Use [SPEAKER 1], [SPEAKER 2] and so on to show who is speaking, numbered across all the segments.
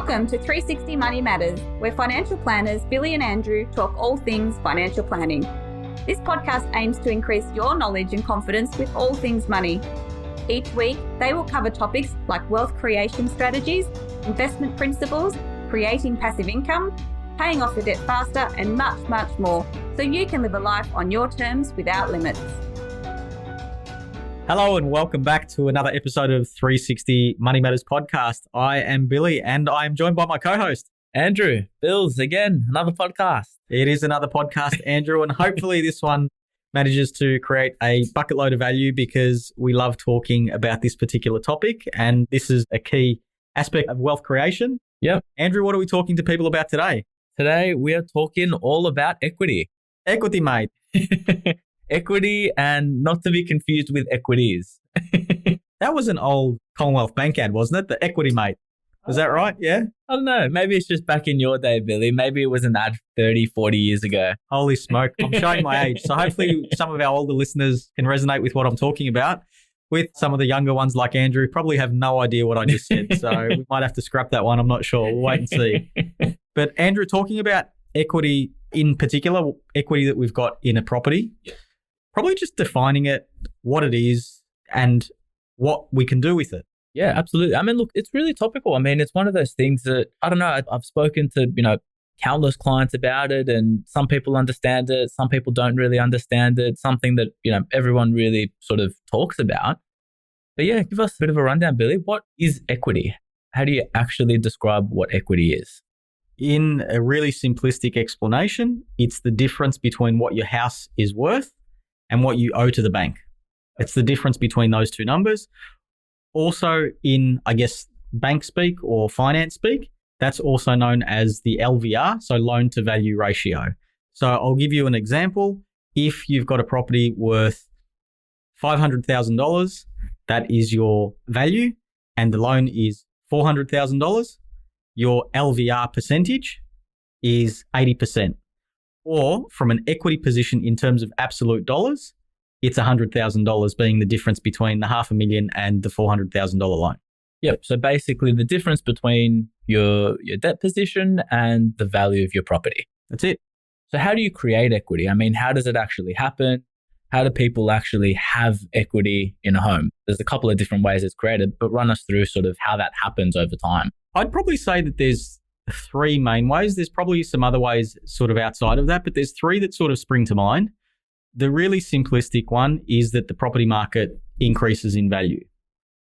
[SPEAKER 1] Welcome to 360 Money Matters, where financial planners Billy and Andrew talk all things financial planning. This podcast aims to increase your knowledge and confidence with all things money. Each week, they will cover topics like wealth creation strategies, investment principles, creating passive income, paying off your debt faster, and much, much more, so you can live a life on your terms without limits.
[SPEAKER 2] Hello and welcome back to another episode of 360 Money Matters podcast. I am Billy and I am joined by my co-host,
[SPEAKER 3] Andrew. Bills, again, another podcast.
[SPEAKER 2] It is another podcast, Andrew, and hopefully this one manages to create a bucket load of value because we love talking about this particular topic and this is a key aspect of wealth creation.
[SPEAKER 3] Yep.
[SPEAKER 2] Andrew, what are we talking to people about today?
[SPEAKER 3] Today, we are talking all about equity.
[SPEAKER 2] Equity, mate.
[SPEAKER 3] Equity, and not to be confused with equities.
[SPEAKER 2] That was an old Commonwealth Bank ad, wasn't it? The equity, mate. Was that right? Yeah?
[SPEAKER 3] I don't know. Maybe it's just back in your day, Billy. Maybe it was an ad 30, 40 years ago.
[SPEAKER 2] Holy smoke. I'm showing my age. So hopefully some of our older listeners can resonate with what I'm talking about. With some of the younger ones like Andrew, probably have no idea what I just said. So we might have to scrap that one. I'm not sure. We'll wait and see. But Andrew, talking about equity in particular, equity that we've got in a property, probably just defining it, what it is, and what we can do with it.
[SPEAKER 3] Yeah, absolutely. I mean, look, it's really topical. I mean, it's one of those things that, I don't know, I've spoken to, countless clients about it, and some people understand it, some people don't really understand it, something that, everyone really sort of talks about. But yeah, give us a bit of a rundown, Billy. What is equity? How do you actually describe what equity is?
[SPEAKER 2] In a really simplistic explanation, it's the difference between what your house is worth and what you owe to the bank. It's the difference between those two numbers. Also in, bank speak or finance speak, that's also known as the LVR, so loan to value ratio. So I'll give you an example. If you've got a property worth $500,000, that is your value, and the loan is $400,000, your LVR percentage is 80%. Or from an equity position in terms of absolute dollars, it's $100,000 being the difference between the $500,000 and the $400,000 loan.
[SPEAKER 3] Yep. So basically the difference between your debt position and the value of your property.
[SPEAKER 2] That's it.
[SPEAKER 3] So how do you create equity? I mean, how does it actually happen? How do people actually have equity in a home? There's a couple of different ways it's created, but run us through sort of how that happens over time.
[SPEAKER 2] I'd probably say that there's three main ways. There's probably some other ways sort of outside of that, but there's three that sort of spring to mind. The really simplistic one is that the property market increases in value.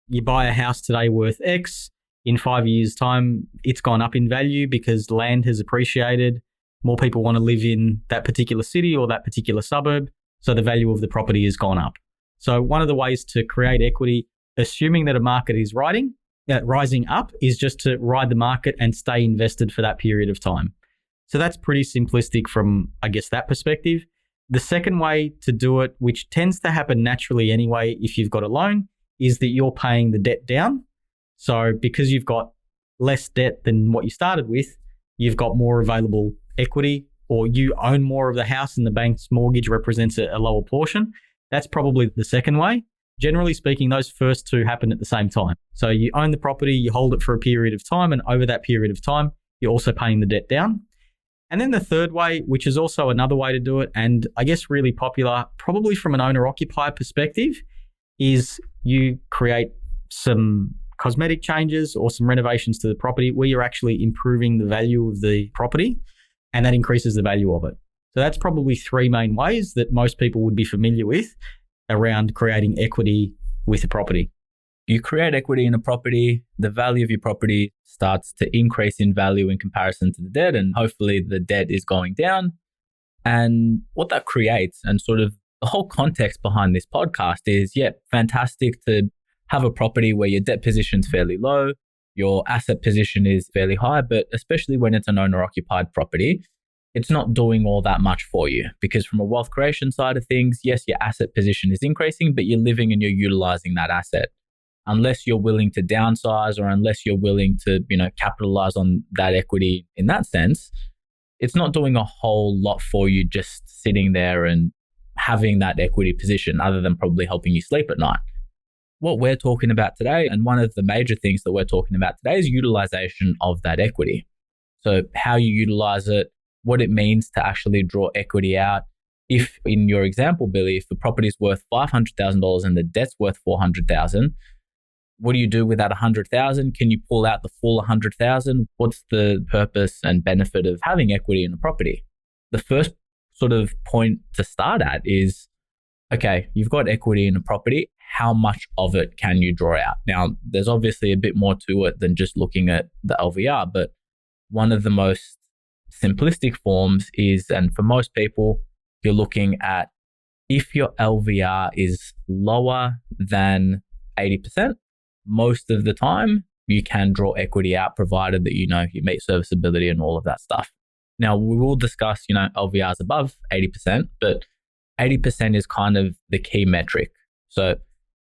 [SPEAKER 2] You buy a house today worth X. In 5 years' time, it's gone up in value because land has appreciated. More people want to live in that particular city or that particular suburb. So the value of the property has gone up. So one of the ways to create equity, assuming that a market is rising up, is just to ride the market and stay invested for that period of time. So that's pretty simplistic from, that perspective. The second way to do it, which tends to happen naturally anyway if you've got a loan, is that you're paying the debt down. So because you've got less debt than what you started with, you've got more available equity, or you own more of the house and the bank's mortgage represents a lower portion. That's probably the second way. Generally speaking, those first two happen at the same time. So you own the property, you hold it for a period of time, and over that period of time, you're also paying the debt down. And then the third way, which is also another way to do it, and really popular, probably from an owner-occupier perspective, is you create some cosmetic changes or some renovations to the property where you're actually improving the value of the property, and that increases the value of it. So that's probably three main ways that most people would be familiar with around creating equity with a property.
[SPEAKER 3] You create equity in a property, the value of your property starts to increase in value in comparison to the debt, and hopefully the debt is going down. And what that creates, and sort of the whole context behind this podcast is, fantastic to have a property where your debt position is fairly low, your asset position is fairly high, but especially when it's an owner-occupied property, it's not doing all that much for you, because from a wealth creation side of things, yes, your asset position is increasing, but you're living and you're utilizing that asset. Unless you're willing to downsize, or unless you're willing to, capitalize on that equity in that sense, it's not doing a whole lot for you just sitting there and having that equity position, other than probably helping you sleep at night. what we're talking about today, and one of the major things that we're talking about today, is utilization of that equity. So how you utilize it, what it means to actually draw equity out. If in your example, Billy, if the property is worth $500,000 and the debt's worth $400,000, what do you do with that $100,000? Can you pull out the full $100,000? What's the purpose and benefit of having equity in a property? The first sort of point to start at is, okay, you've got equity in a property. How much of it can you draw out? Now, there's obviously a bit more to it than just looking at the LVR, but one of the most simplistic forms is, and for most people, you're looking at if your LVR is lower than 80%, most of the time you can draw equity out, provided that you meet serviceability and all of that stuff. Now, we will discuss, LVRs above 80%, but 80% is kind of the key metric. So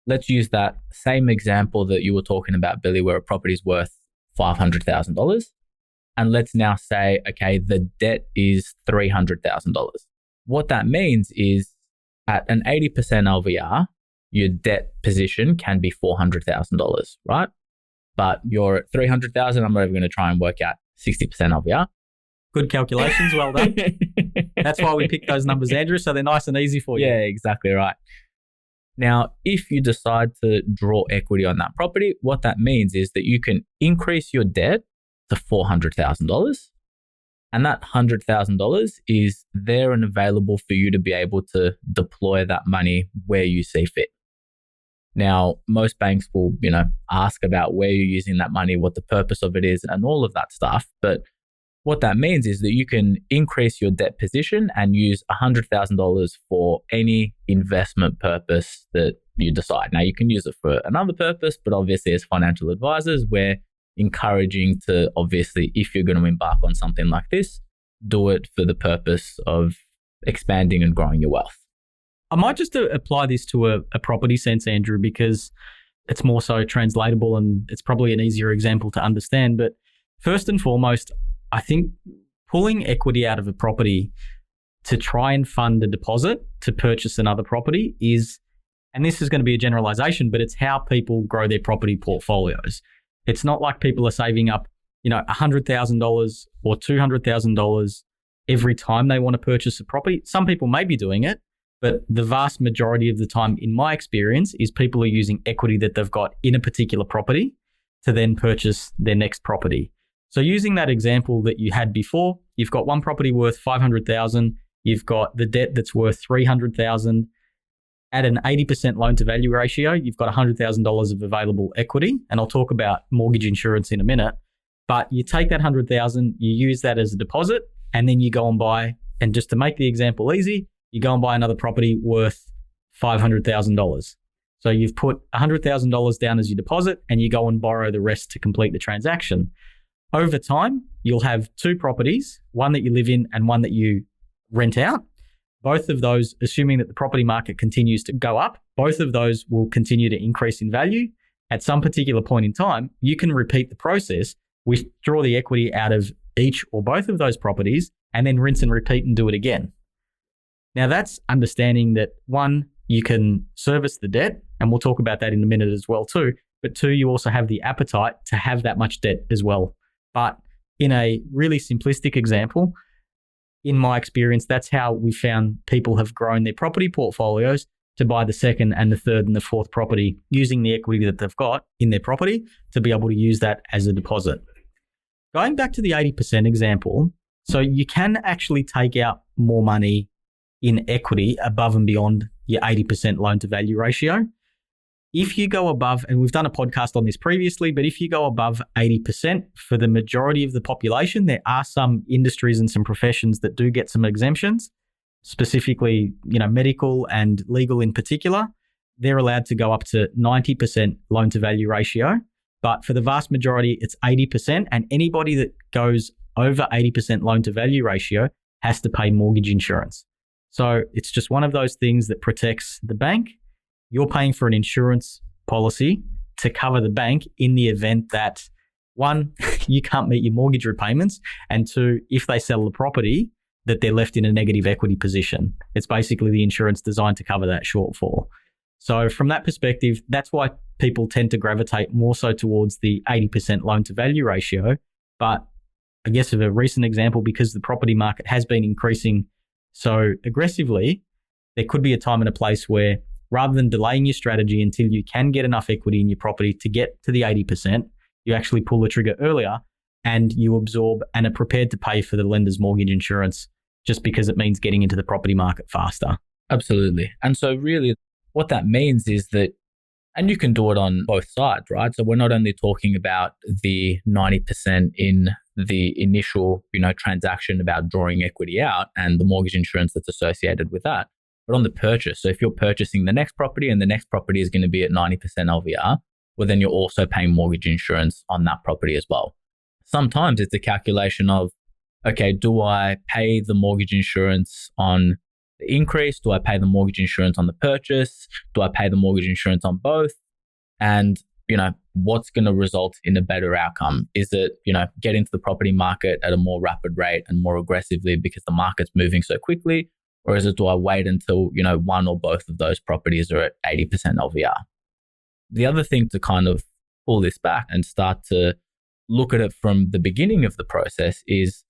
[SPEAKER 3] let's use that same example that you were talking about, Billy, where a property is worth $500,000. And let's now say, okay, the debt is $300,000. What that means is at an 80% LVR, your debt position can be $400,000, right? But you're at $300,000. I'm not even going to try and work out 60% LVR.
[SPEAKER 2] Good calculations. Well done. That's why we picked those numbers, Andrew, so they're nice and easy for you.
[SPEAKER 3] Yeah, exactly right. Now, if you decide to draw equity on that property, what that means is that you can increase your debt to $400,000. And that $100,000 is there and available for you to be able to deploy that money where you see fit. Now, most banks will, ask about where you're using that money, what the purpose of it is, and all of that stuff. But what that means is that you can increase your debt position and use $100,000 for any investment purpose that you decide. Now, you can use it for another purpose, but obviously as financial advisors, we're encouraging to, obviously, if you're going to embark on something like this, do it for the purpose of expanding and growing your wealth.
[SPEAKER 2] I might just apply this to a property sense, Andrew, because it's more so translatable and it's probably an easier example to understand. But first and foremost, I think pulling equity out of a property to try and fund a deposit to purchase another property is, and this is going to be a generalization, but it's how people grow their property portfolios. It's not like people are saving up, $100,000 or $200,000 every time they want to purchase a property. Some people may be doing it, but the vast majority of the time, in my experience, is people are using equity that they've got in a particular property to then purchase their next property. So using that example that you had before, you've got one property worth $500,000, you've got the debt that's worth $300,000. At an 80% loan to value ratio, you've got $100,000 of available equity. And I'll talk about mortgage insurance in a minute. But you take that $100,000, you use that as a deposit, and then you go and buy, and just to make the example easy, you go and buy another property worth $500,000. So you've put $100,000 down as your deposit, and you go and borrow the rest to complete the transaction. Over time, you'll have two properties, one that you live in and one that you rent out. Both of those, assuming that the property market continues to go up, both of those will continue to increase in value. At some particular point in time, you can repeat the process, withdraw the equity out of each or both of those properties, and then rinse and repeat and do it again. Now, that's understanding that, one, you can service the debt, and we'll talk about that in a minute as well too, but two, you also have the appetite to have that much debt as well. But in a really simplistic example, in my experience, that's how we found people have grown their property portfolios to buy the second and the third and the fourth property using the equity that they've got in their property to be able to use that as a deposit. Going back to the 80% example, so you can actually take out more money in equity above and beyond your 80% loan to value ratio. If you go above, and we've done a podcast on this previously, but if you go above 80% for the majority of the population, there are some industries and some professions that do get some exemptions, specifically, medical and legal in particular. They're allowed to go up to 90% loan to value ratio. But for the vast majority, it's 80%. And anybody that goes over 80% loan to value ratio has to pay mortgage insurance. So it's just one of those things that protects the bank. You're paying for an insurance policy to cover the bank in the event that, one, you can't meet your mortgage repayments, and two, if they sell the property, that they're left in a negative equity position. It's basically the insurance designed to cover that shortfall. So from that perspective, that's why people tend to gravitate more so towards the 80% loan to value ratio. But I guess of a recent example, because the property market has been increasing so aggressively, there could be a time and a place where rather than delaying your strategy until you can get enough equity in your property to get to the 80%, you actually pull the trigger earlier and you absorb and are prepared to pay for the lender's mortgage insurance just because it means getting into the property market faster.
[SPEAKER 3] Absolutely. And so really what that means is that, and you can do it on both sides, right? So we're not only talking about the 90% in the initial, transaction about drawing equity out and the mortgage insurance that's associated with that, but on the purchase. So if you're purchasing the next property and the next property is going to be at 90% LVR, well, then you're also paying mortgage insurance on that property as well. Sometimes it's a calculation of, okay, do I pay the mortgage insurance on the increase? Do I pay the mortgage insurance on the purchase? Do I pay the mortgage insurance on both? And, what's going to result in a better outcome? Is it, get into the property market at a more rapid rate and more aggressively because the market's moving so quickly? Or is it, do I wait until, one or both of those properties are at 80% LVR? The other thing to kind of pull this back and start to look at it from the beginning of the process is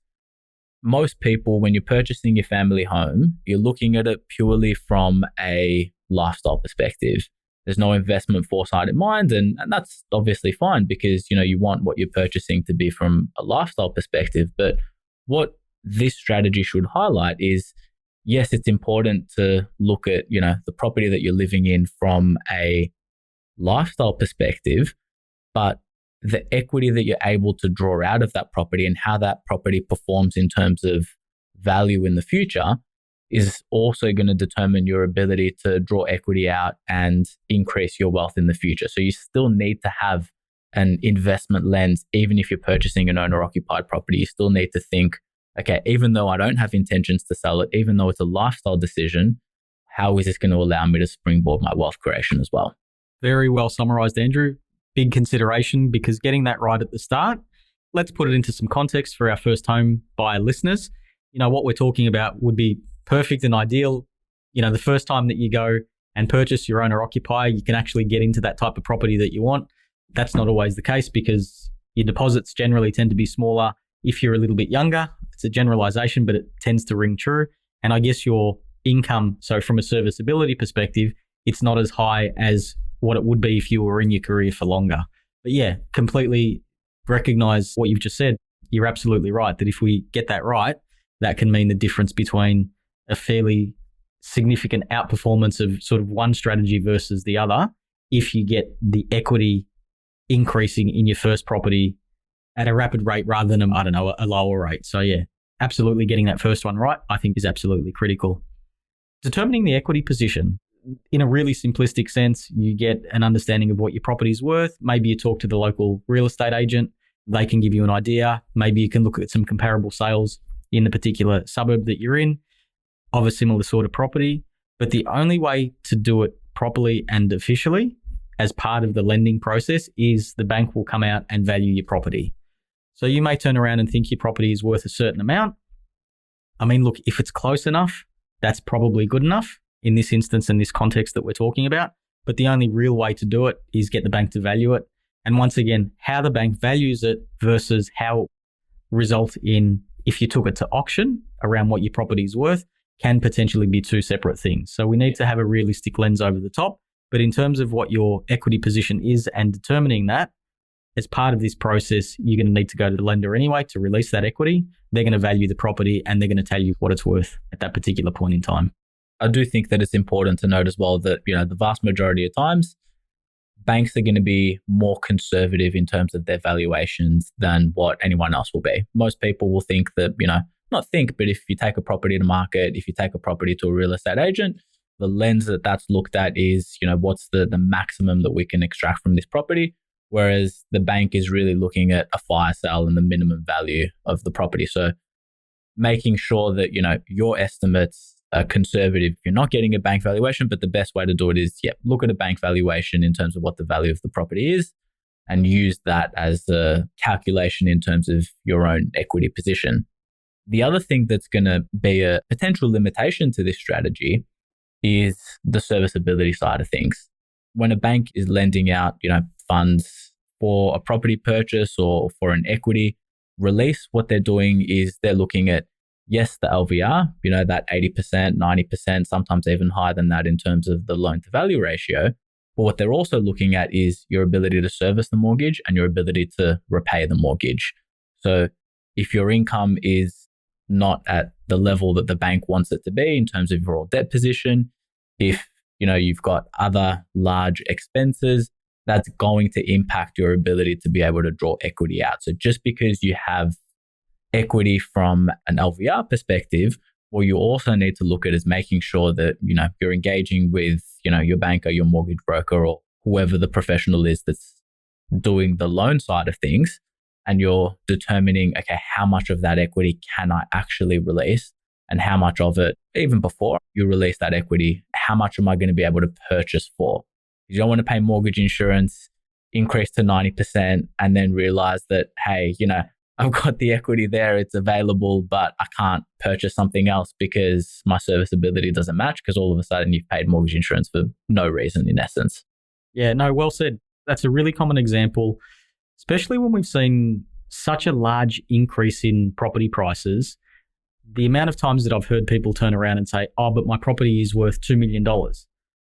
[SPEAKER 3] most people, when you're purchasing your family home, you're looking at it purely from a lifestyle perspective. There's no investment foresight in mind, and that's obviously fine because, you want what you're purchasing to be from a lifestyle perspective. But what this strategy should highlight is, yes, it's important to look at, the property that you're living in from a lifestyle perspective, but the equity that you're able to draw out of that property and how that property performs in terms of value in the future is also going to determine your ability to draw equity out and increase your wealth in the future. So you still need to have an investment lens, even if you're purchasing an owner-occupied property. You still need to think, okay, even though I don't have intentions to sell it, even though it's a lifestyle decision, how is this going to allow me to springboard my wealth creation as well?
[SPEAKER 2] Very well summarized, Andrew. Big consideration because getting that right at the start, let's put it into some context for our first home buyer listeners. What we're talking about would be perfect and ideal. The first time that you go and purchase your owner occupier, you can actually get into that type of property that you want. That's not always the case because your deposits generally tend to be smaller if you're a little bit younger. It's a generalization, but it tends to ring true. And I guess your income, so from a serviceability perspective, it's not as high as what it would be if you were in your career for longer. But yeah, completely recognize what you've just said. You're absolutely right that if we get that right, that can mean the difference between a fairly significant outperformance of sort of one strategy versus the other if you get the equity increasing in your first property at a rapid rate rather than a lower rate. So yeah, absolutely getting that first one right, I think is absolutely critical. Determining the equity position, in a really simplistic sense, you get an understanding of what your property is worth. Maybe you talk to the local real estate agent. They can give you an idea. Maybe you can look at some comparable sales in the particular suburb that you're in of a similar sort of property. But the only way to do it properly and officially as part of the lending process is the bank will come out and value your property. So you may turn around and think your property is worth a certain amount. I mean, look, if it's close enough, that's probably good enough in this instance and this context that we're talking about. But the only real way to do it is get the bank to value it. And once again, how the bank values it versus how it results in if you took it to auction around what your property is worth can potentially be two separate things. So we need to have a realistic lens over the top. But in terms of what your equity position is and determining that, as part of this process, you're going to need to go to the lender anyway to release that equity. They're going to value the property and they're going to tell you what it's worth at that particular point in time.
[SPEAKER 3] I do think that it's important to note as well that, the vast majority of times, banks are going to be more conservative in terms of their valuations than what anyone else will be. Most people will think that, not think, but if you take a property to market, if you take a property to a real estate agent, the lens that's looked at is, what's the maximum that we can extract from this property? Whereas the bank is really looking at a fire sale and the minimum value of the property. So making sure that, your estimates are conservative. You're not getting a bank valuation, but the best way to do it is, look at a bank valuation in terms of what the value of the property is and use that as a calculation in terms of your own equity position. The other thing that's going to be a potential limitation to this strategy is the serviceability side of things. When a bank is lending out, funds for a property purchase or for an equity release, what they're doing is they're looking at, yes, the LVR, that 80%, 90%, sometimes even higher than that in terms of the loan to value ratio. But what they're also looking at is your ability to service the mortgage and your ability to repay the mortgage. So if your income is not at the level that the bank wants it to be in terms of your overall debt position, if you've got other large expenses, that's going to impact your ability to be able to draw equity out. So just because you have equity from an LVR perspective, what you also need to look at is making sure that, you're engaging with, your banker, your mortgage broker, or whoever the professional is that's doing the loan side of things. And you're determining, okay, how much of that equity can I actually release? And how much of it, even before you release that equity, how much am I going to be able to purchase for? You don't want to pay mortgage insurance, increase to 90%, and then realize that, hey, I've got the equity there, it's available, but I can't purchase something else because my serviceability doesn't match, because all of a sudden you've paid mortgage insurance for no reason, in essence.
[SPEAKER 2] Yeah, no, well said. That's a really common example, especially when we've seen such a large increase in property prices. The amount of times that I've heard people turn around and say, oh, but my property is worth $2 million.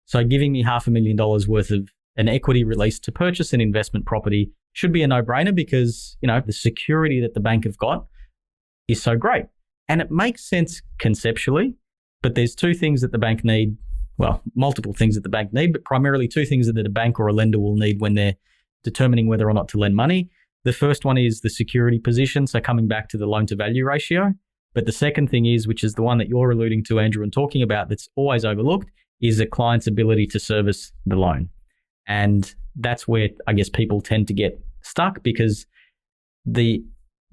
[SPEAKER 2] So giving me $500,000 worth of an equity release to purchase an investment property should be a no-brainer because, the security that the bank have got is so great. And it makes sense conceptually, but there's two things that the bank need. Well, multiple things that the bank need, but primarily two things that a bank or a lender will need when they're determining whether or not to lend money. The first one is the security position, so coming back to the loan to value ratio. But the second thing is, which is the one that you're alluding to, Andrew, and talking about that's always overlooked, is a client's ability to service the loan. And that's where I guess people tend to get stuck, because the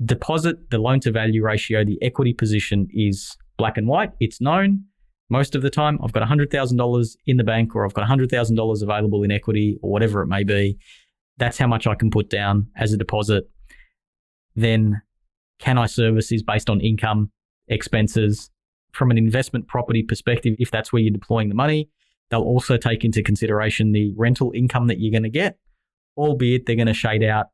[SPEAKER 2] deposit, the loan to value ratio, the equity position is black and white. It's known. Most of the time, I've got $100,000 in the bank, or I've got $100,000 available in equity, or whatever it may be. That's how much I can put down as a deposit. Then can I service is based on income, expenses. From an investment property perspective, if that's where you're deploying the money, they'll also take into consideration the rental income that you're going to get, albeit they're going to shade out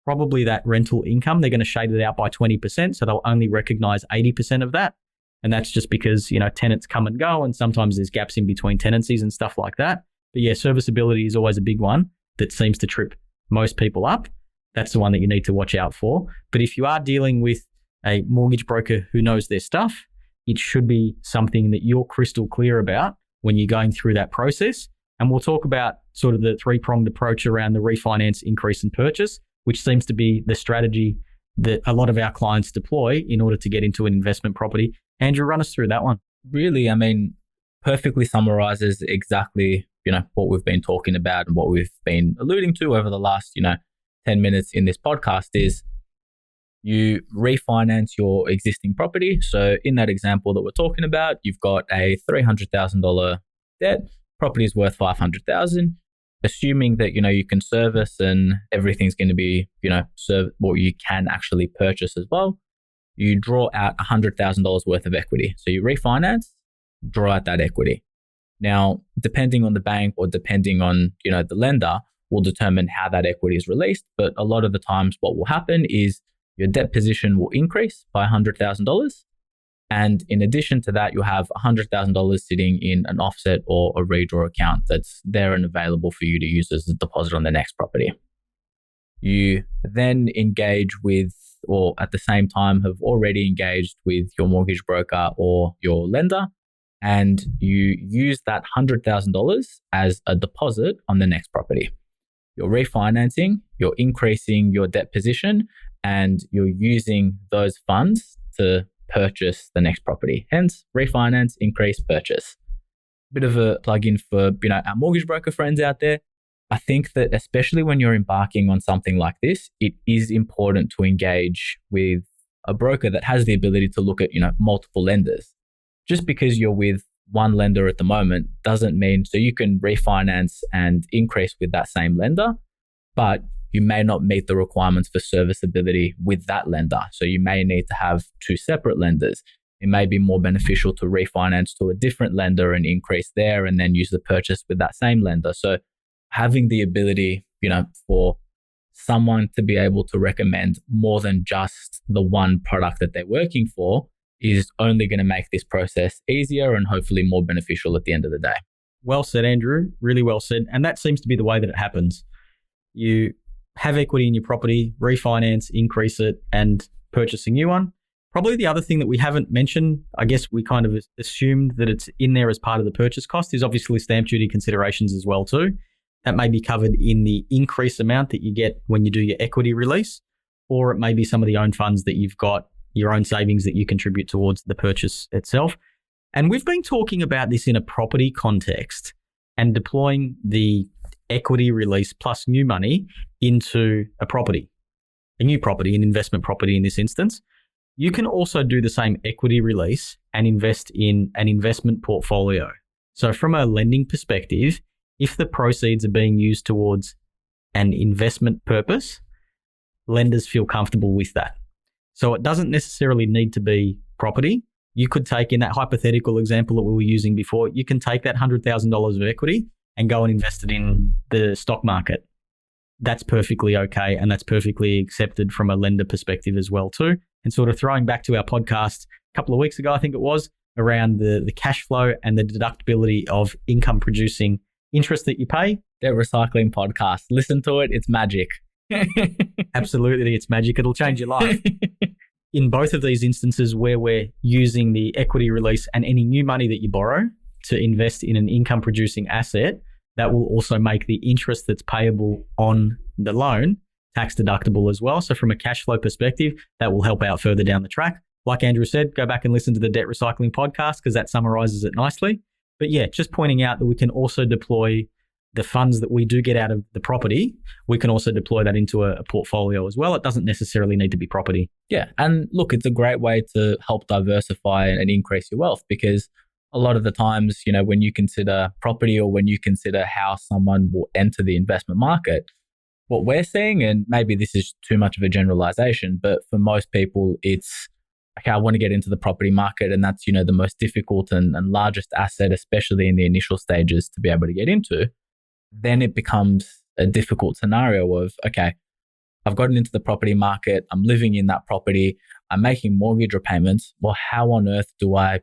[SPEAKER 2] probably that rental income. They're going to shade it out by 20%. So they'll only recognize 80% of that. And that's just because, tenants come and go, and sometimes there's gaps in between tenancies and stuff like that. But yeah, serviceability is always a big one that seems to trip most people up. That's the one that you need to watch out for. But if you are dealing with a mortgage broker who knows their stuff, it should be something that you're crystal clear about when you're going through that process. And we'll talk about sort of the three-pronged approach around the refinance, increase and purchase, which seems to be the strategy that a lot of our clients deploy in order to get into an investment property. Andrew, run us through that one.
[SPEAKER 3] Really, perfectly summarizes exactly, what we've been talking about and what we've been alluding to over the last, 10 minutes in this podcast is you refinance your existing property. So in that example that we're talking about, you've got a $300,000 debt, property is worth $500,000. Assuming that, you can service and everything's going to be, what you can actually purchase as well, you draw out $100,000 worth of equity. So you refinance, draw out that equity. Now, depending on the bank or depending on, the lender will determine how that equity is released. But a lot of the times what will happen is your debt position will increase by $100,000. And in addition to that, you'll have $100,000 sitting in an offset or a redraw account that's there and available for you to use as a deposit on the next property. You then engage with, or at the same time have already engaged with your mortgage broker or your lender, and you use that $100,000 as a deposit on the next property. You're refinancing, you're increasing your debt position, and you're using those funds to purchase the next property. Hence, refinance, increase, purchase. Bit of a plug-in for, our mortgage broker friends out there. I think that especially when you're embarking on something like this, it is important to engage with a broker that has the ability to look at, multiple lenders. Just because you're with one lender at the moment doesn't mean, so you can refinance and increase with that same lender, but you may not meet the requirements for serviceability with that lender. So you may need to have two separate lenders. it may be more beneficial to refinance to a different lender and increase there and then use the purchase with that same lender. So having the ability, for someone to be able to recommend more than just the one product that they're working for is only going to make this process easier and hopefully more beneficial at the end of the day.
[SPEAKER 2] Well said, Andrew. Really well said. And that seems to be the way that it happens. You have equity in your property, refinance, increase it, and purchase a new one. Probably the other thing that we haven't mentioned, I guess we kind of assumed that it's in there as part of the purchase cost, is obviously stamp duty considerations as well too. That may be covered in the increase amount that you get when you do your equity release, or it may be some of the own funds that you've got, your own savings that you contribute towards the purchase itself. And we've been talking about this in a property context and deploying the equity release plus new money into a new property, an investment property in this instance. You can also do the same equity release and invest in an investment portfolio. So from a lending perspective, if the proceeds are being used towards an investment purpose, lenders feel comfortable with that. So it doesn't necessarily need to be property. You could take, in that hypothetical example that we were using before, you can take that $100,000 of equity and go and invest it in the stock market. That's perfectly okay, and that's perfectly accepted from a lender perspective as well too. And sort of throwing back to our podcast a couple of weeks ago, I think it was, around the cash flow and the deductibility of income producing interest that you pay.
[SPEAKER 3] Debt Recycling Podcast. Listen to it. It's magic.
[SPEAKER 2] Absolutely. It's magic. It'll change your life. In both of these instances where we're using the equity release and any new money that you borrow to invest in an income producing asset, that will also make the interest that's payable on the loan tax deductible as well. So from a cash flow perspective, that will help out further down the track. Like Andrew said, go back and listen to the Debt Recycling Podcast because that summarizes it nicely. But yeah, just pointing out that we can also deploy the funds that we do get out of the property. We can also deploy that into a portfolio as well. It doesn't necessarily need to be property.
[SPEAKER 3] Yeah. And look, it's a great way to help diversify and increase your wealth, because a lot of the times, when you consider property or when you consider how someone will enter the investment market, what we're seeing, and maybe this is too much of a generalization, but for most people, it's, okay, I want to get into the property market, and that's, the most difficult and largest asset, especially in the initial stages, to be able to get into. Then it becomes a difficult scenario of, okay, I've gotten into the property market, I'm living in that property, I'm making mortgage repayments. Well, how on earth do I,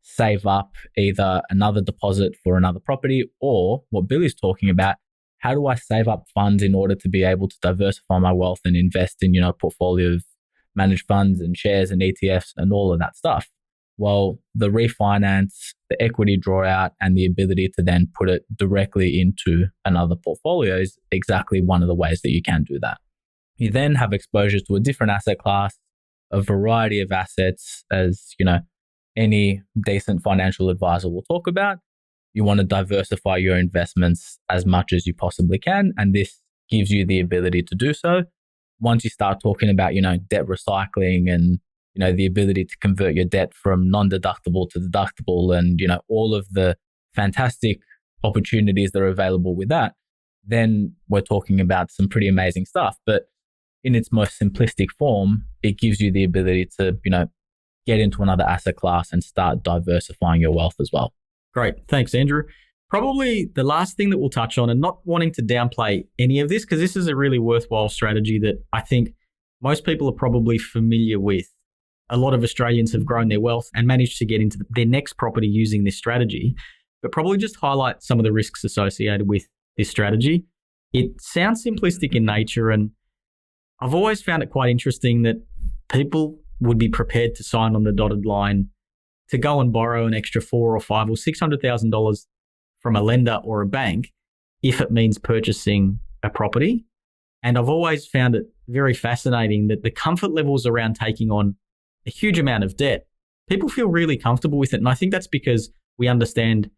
[SPEAKER 3] save up either another deposit for another property, or what Billy's talking about, how do I save up funds in order to be able to diversify my wealth and invest in, a portfolio of managed funds and shares and ETFs and all of that stuff? Well, the refinance, the equity draw out, and the ability to then put it directly into another portfolio is exactly one of the ways that you can do that. You then have exposure to a different asset class, a variety of assets, as, any decent financial advisor will talk about. You want to diversify your investments as much as you possibly can, and this gives you the ability to do so. Once you start talking about, debt recycling and, the ability to convert your debt from non-deductible to deductible and, all of the fantastic opportunities that are available with that, then we're talking about some pretty amazing stuff. But in its most simplistic form, it gives you the ability to, get into another asset class and start diversifying your wealth as well.
[SPEAKER 2] Great. Thanks, Andrew. Probably the last thing that we'll touch on, and not wanting to downplay any of this, because this is a really worthwhile strategy that I think most people are probably familiar with. A lot of Australians have grown their wealth and managed to get into their next property using this strategy, but probably just highlight some of the risks associated with this strategy. It sounds simplistic in nature, and I've always found it quite interesting that people would be prepared to sign on the dotted line to go and borrow an extra $400,000 or $500,000 or $600,000 from a lender or a bank if it means purchasing a property. And I've always found it very fascinating that the comfort levels around taking on a huge amount of debt, people feel really comfortable with it. And I think that's because we understand,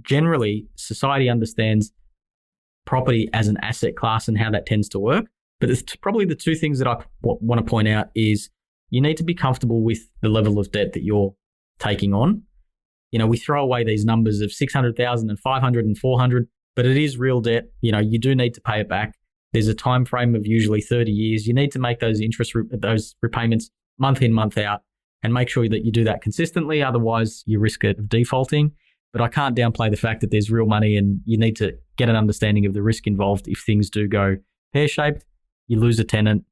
[SPEAKER 2] generally, society understands property as an asset class and how that tends to work. But it's probably the two things that I want to point out is you need to be comfortable with the level of debt that you're taking on. We throw away these numbers of 600,000 and 500 and 400, but it is real debt. You do need to pay it back. There's a time frame of usually 30 years. You need to make those those repayments month in, month out. and make sure that you do that consistently. Otherwise, you risk of defaulting. But I can't downplay the fact that there's real money and you need to get an understanding of the risk involved if things do go pear-shaped. You lose a tenant,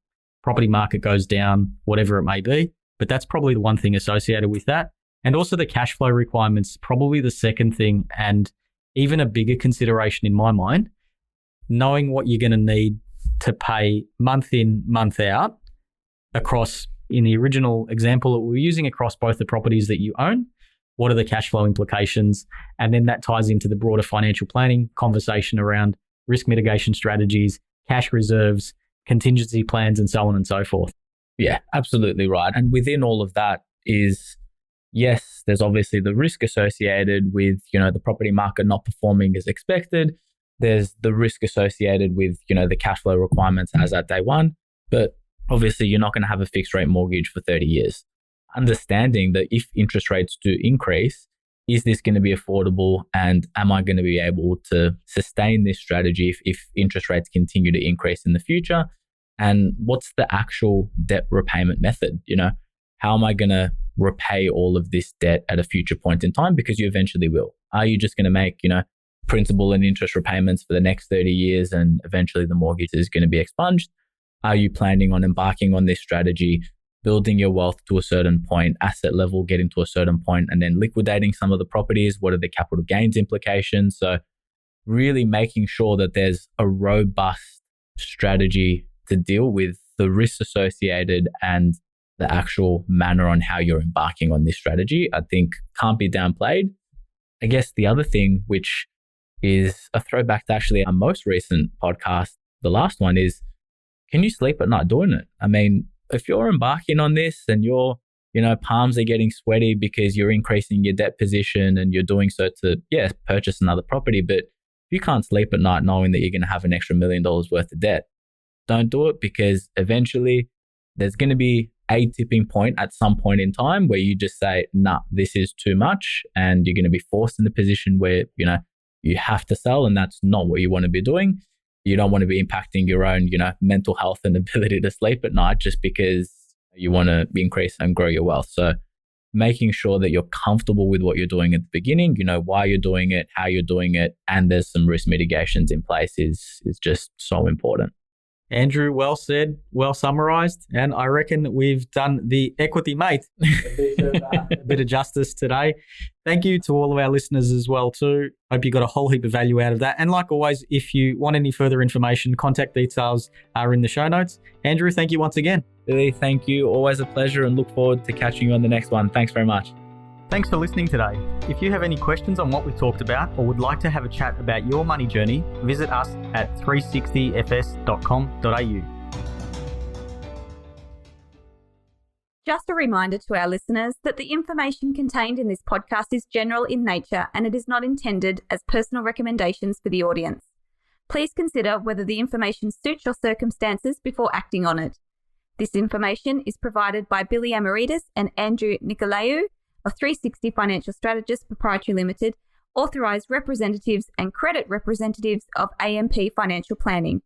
[SPEAKER 2] property market goes down, whatever it may be. But that's probably the one thing associated with that. And also the cash flow requirements, probably the second thing, and even a bigger consideration in my mind, knowing what you're going to need to pay month in, month out across, in the original example that we're using, across both the properties that you own. What are the cash flow implications? And then that ties into the broader financial planning conversation around risk mitigation strategies, cash reserves, contingency plans, and so on and so forth.
[SPEAKER 3] Yeah, absolutely right. And within all of that is, yes, there's obviously the risk associated with, the property market not performing as expected. There's the risk associated with, the cash flow requirements as at day one. But obviously, you're not going to have a fixed rate mortgage for 30 years. Understanding that if interest rates do increase, is this going to be affordable? And am I going to be able to sustain this strategy if interest rates continue to increase in the future? And what's the actual debt repayment method? How am I going to repay all of this debt at a future point in time? Because you eventually will. Are you just going to make, principal and interest repayments for the next 30 years and eventually the mortgage is going to be expunged? Are you planning on embarking on this strategy, building your wealth to a certain point, asset level, getting to a certain point, and then liquidating some of the properties? What are the capital gains implications? So really making sure that there's a robust strategy to deal with the risks associated and the actual manner on how you're embarking on this strategy, I think can't be downplayed. I guess the other thing, which is a throwback to actually our most recent podcast, the last one, is, can you sleep at night doing it? I mean, if you're embarking on this and your, palms are getting sweaty because you're increasing your debt position and you're doing so to, purchase another property, but if you can't sleep at night knowing that you're going to have an extra $1 million worth of debt, don't do it, because eventually there's going to be a tipping point at some point in time where you just say, nah, this is too much. And you're going to be forced in the position where, you have to sell, and that's not what you want to be doing. You don't want to be impacting your own, mental health and ability to sleep at night just because you want to increase and grow your wealth. So making sure that you're comfortable with what you're doing at the beginning, why you're doing it, how you're doing it, and there's some risk mitigations in place is just so important.
[SPEAKER 2] Andrew, well said, well summarised, and I reckon we've done the equity mate a bit of justice today. Thank you to all of our listeners as well too. Hope you got a whole heap of value out of that. And like always, if you want any further information, contact details are in the show notes. Andrew, thank you once again.
[SPEAKER 3] Billy, thank you. Always a pleasure, and look forward to catching you on the next one. Thanks very much.
[SPEAKER 2] Thanks for listening today. If you have any questions on what we talked about or would like to have a chat about your money journey, visit us at 360fs.com.au.
[SPEAKER 1] Just a reminder to our listeners that the information contained in this podcast is general in nature and it is not intended as personal recommendations for the audience. Please consider whether the information suits your circumstances before acting on it. This information is provided by Billy Amiridis and Andrew Nicolaou of 360 Financial Strategists Pty Ltd, authorised representatives and credit representatives of AMP Financial Planning.